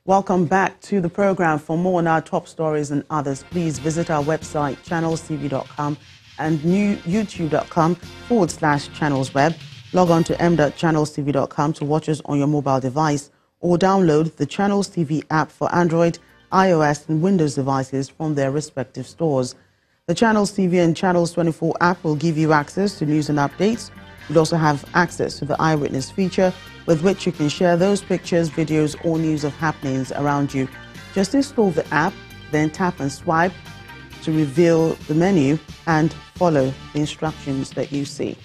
Welcome back to the program. For more on our top stories and others, please visit our website, channelstv.com and youtube.com/channelsweb. Log on to m.channelstv.com to watch us on your mobile device or download the Channels TV app for Android, iOS and Windows devices from their respective stores. The Channels TV and Channels 24 app will give you access to news and updates. You'll also have access to the Eyewitness feature, with which you can share those pictures, videos or news of happenings around you. Just install the app, then tap and swipe to reveal the menu and follow the instructions that you see.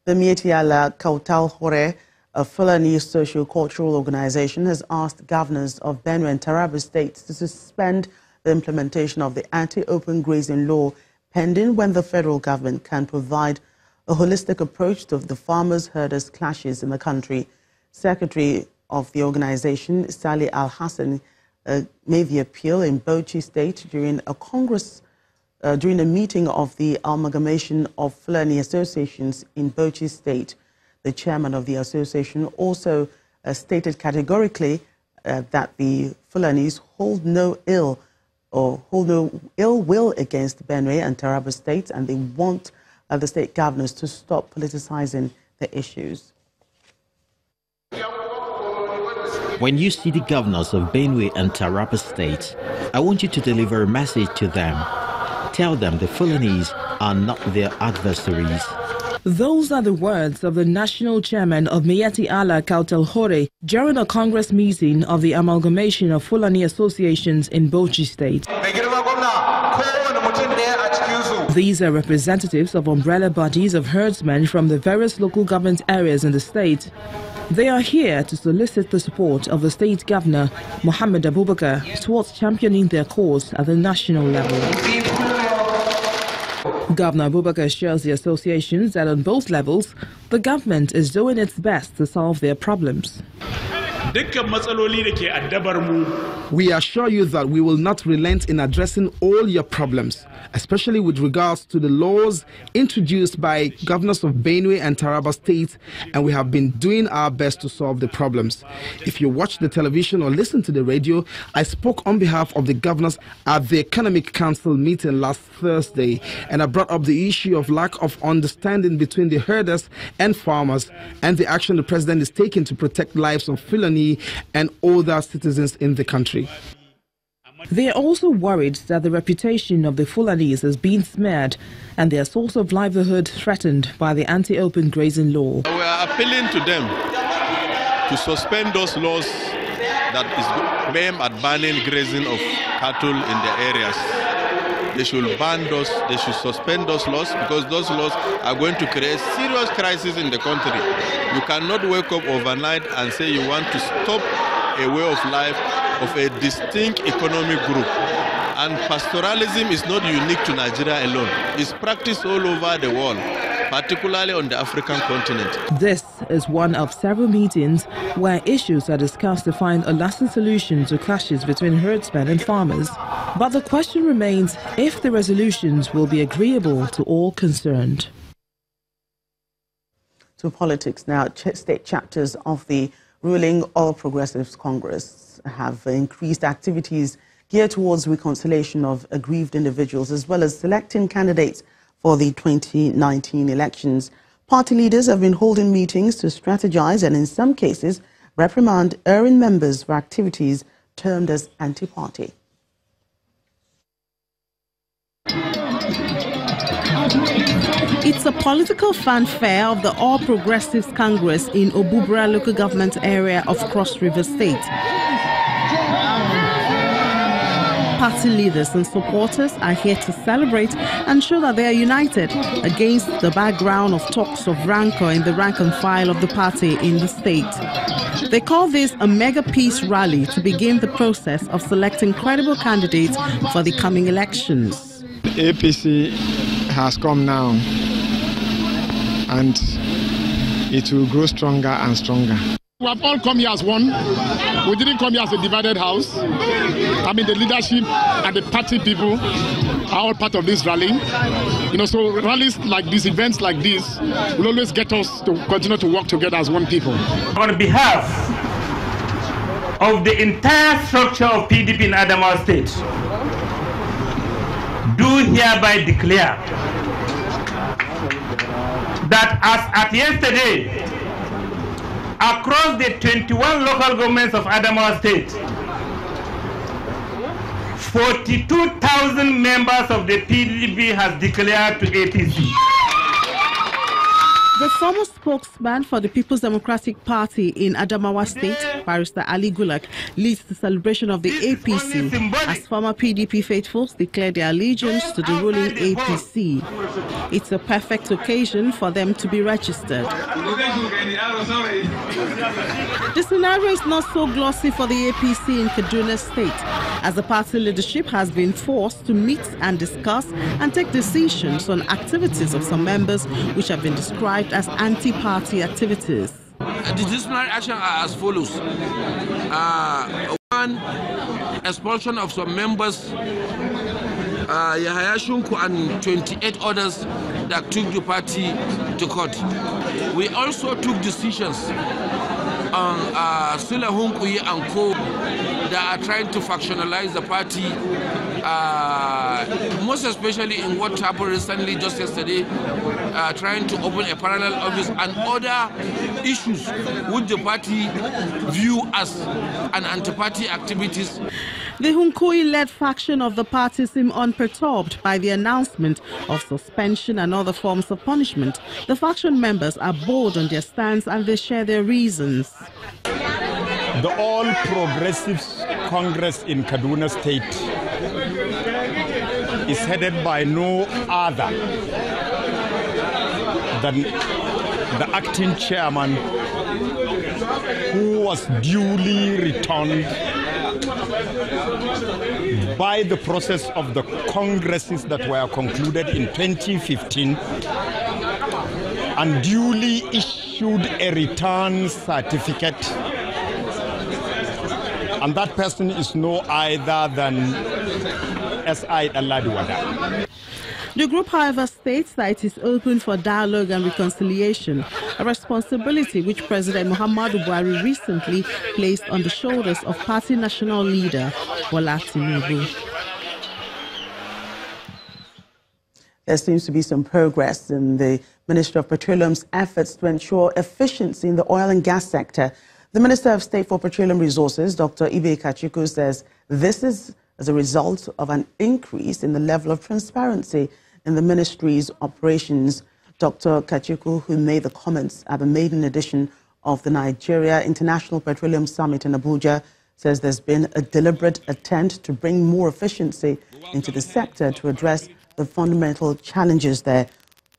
The Miyetti Allah Kautal Hore, a Fulani socio-cultural organization, has asked governors of Benue and Taraba states to suspend the implementation of the anti-open grazing law pending when the federal government can provide a holistic approach to the farmers-herders clashes in the country. Secretary of the organization, Salih Al-Hassan, made the appeal in Bauchi State during a meeting of the Amalgamation of Fulani Associations in Bauchi State. The chairman of the association also stated categorically that the Fulanis hold no ill will against Benue and Taraba states, and they want the state governors to stop politicizing the issues. When you see the governors of Benue and Taraba states, I want you to deliver a message to them. Tell them the Fulanis are not their adversaries. Those are the words of the national chairman of Miyetti Allah Kautal Hore during a Congress meeting of the Amalgamation of Fulani Associations in Bauchi State. These are representatives of umbrella bodies of herdsmen from the various local government areas in the state. They are here to solicit the support of the state governor, Muhammad Abubakar, towards championing their cause at the national level. Governor Abubakar assures the associations that on both levels, the government is doing its best to solve their problems. We assure you that we will not relent in addressing all your problems, especially with regards to the laws introduced by governors of Benue and Taraba states, and we have been doing our best to solve the problems. If you watch the television or listen to the radio, I spoke on behalf of the governors at the Economic Council meeting last Thursday, and I brought up the issue of lack of understanding between the herders and farmers, and the action the president is taking to protect lives of Fulani and other citizens in the country. They are also worried that the reputation of the Fulanis has been smeared and their source of livelihood threatened by the anti-open grazing law. We are appealing to them to suspend those laws that is aimed at banning grazing of cattle in their areas. They should ban those, they should suspend those laws, because those laws are going to create serious crisis in the country. You cannot wake up overnight and say you want to stop a way of life of a distinct economic group. And pastoralism is not unique to Nigeria alone. It's practiced all over the world, particularly on the African continent. This is one of several meetings where issues are discussed to find a lasting solution to clashes between herdsmen and farmers. But the question remains if the resolutions will be agreeable to all concerned. To politics now. State chapters of the ruling All Progressives Congress have increased activities geared towards reconciliation of aggrieved individuals, as well as selecting candidates for the 2019 elections. Party leaders have been holding meetings to strategize and, in some cases, reprimand erring members for activities termed as anti-party. It's a political fanfare of the All Progressives Congress in Obubra local government area of Cross River State. Party leaders and supporters are here to celebrate and show that they are united against the background of talks of rancor in the rank and file of the party in the state. They call this a mega peace rally to begin the process of selecting credible candidates for the coming elections. APC has come now, and it will grow stronger and stronger. We have all come here as one. We didn't come here as a divided house. I mean, the leadership and the party people are all part of this rally. You know, so rallies like this, events like this, will always get us to continue to work together as one people. On behalf of the entire structure of PDP in Adamawa State, do hereby declare that as at yesterday, across the 21 local governments of Adamawa State, 42,000 members of the PDP has declared to APC. The former spokesman for the People's Democratic Party in Adamawa State, Barrister Ali Gulak, leads the celebration of the APC as former PDP faithfuls declare their allegiance to the ruling APC. It's a perfect occasion for them to be registered. The scenario is not so glossy for the APC in Kaduna State, as the party leadership has been forced to meet and discuss and take decisions on activities of some members which have been described as anti-party activities. The disciplinary action are as follows. One, expulsion of some members, Yahaya Shunku and 28 others that took the party to court. We also took decisions on Sule Hunkuyi and Co. that are trying to factionalize the party, most especially in what happened recently, just yesterday, trying to open a parallel office and other issues which the party view as an anti-party activities. The Hunkuyi-led faction of the party seem unperturbed by the announcement of suspension and other forms of punishment. The faction members are bold on their stance and they share their reasons. The All Progressives Congress in Kaduna State is headed by no other than the acting chairman, who was duly returned by the process of the congresses that were concluded in 2015 and duly issued a return certificate. And that person is no other than S.I. Aladiwada. The group, however, states that it is open for dialogue and reconciliation, a responsibility which President Muhammadu Buhari recently placed on the shoulders of party national leader Bola Tinubu. There seems to be some progress in the Ministry of Petroleum's efforts to ensure efficiency in the oil and gas sector. The Minister of State for Petroleum Resources, Dr. Ibe Kachiku, says this is as a result of an increase in the level of transparency in the ministry's operations. Dr. Kachiku, who made the comments at the maiden edition of the Nigeria International Petroleum Summit in Abuja, says there's been a deliberate attempt to bring more efficiency into the sector to address the fundamental challenges there.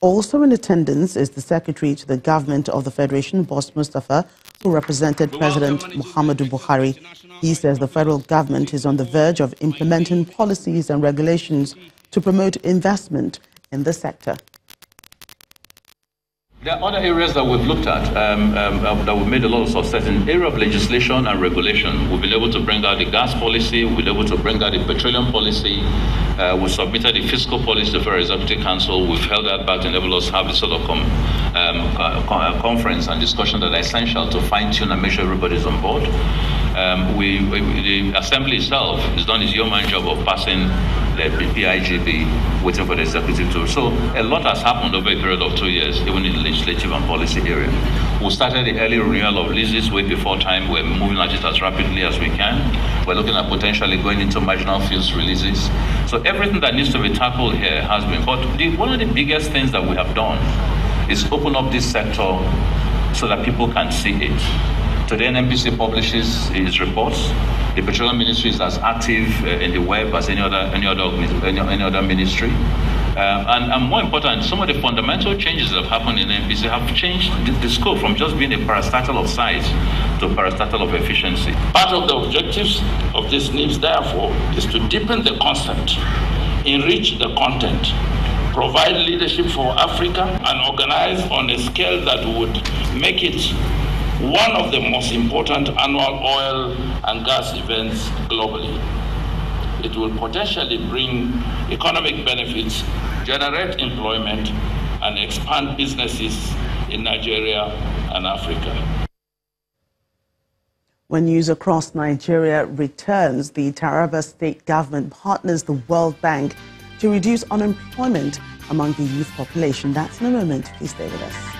Also in attendance is the Secretary to the Government of the Federation, Boss Mustafa, who represented President Muhammadu Buhari. He says the federal government is on the verge of implementing policies and regulations to promote investment in the sector. There are other areas that we've looked at that we've made a lot of success in. The area of legislation and regulation, we've been able to bring out the gas policy, we've been able to bring out the petroleum policy. We submitted the fiscal policy to the Federal Executive Council. We've held that back to enable us to have a sort of conference and discussion that are essential to fine-tune and make sure everybody's on board. The Assembly itself has done its yeoman job of passing the PIGB, waiting for the executive to. So a lot has happened over a period of 2 years, even in the legislative and policy area. We started the early renewal of leases way before time. We're moving at it as rapidly as we can. We're looking at potentially going into marginal fields releases. So everything that needs to be tackled here has been. But one of the biggest things that we have done is open up this sector so that people can see it. Today, NNPC publishes its reports. The Petroleum Ministry is as active in the web as any other ministry. And more important, some of the fundamental changes that have happened in NNPC have changed the scope from just being a parastatal of size to a parastatal of efficiency. Part of the objectives of this NIPS, therefore, is to deepen the concept, enrich the content, provide leadership for Africa, and organize on a scale that would make it one of the most important annual oil and gas events globally. It will potentially bring economic benefits, generate employment, and expand businesses in Nigeria and Africa. When news across Nigeria returns, the Taraba state government partners the World Bank to reduce unemployment among the youth population. That's in a moment. Please stay with us.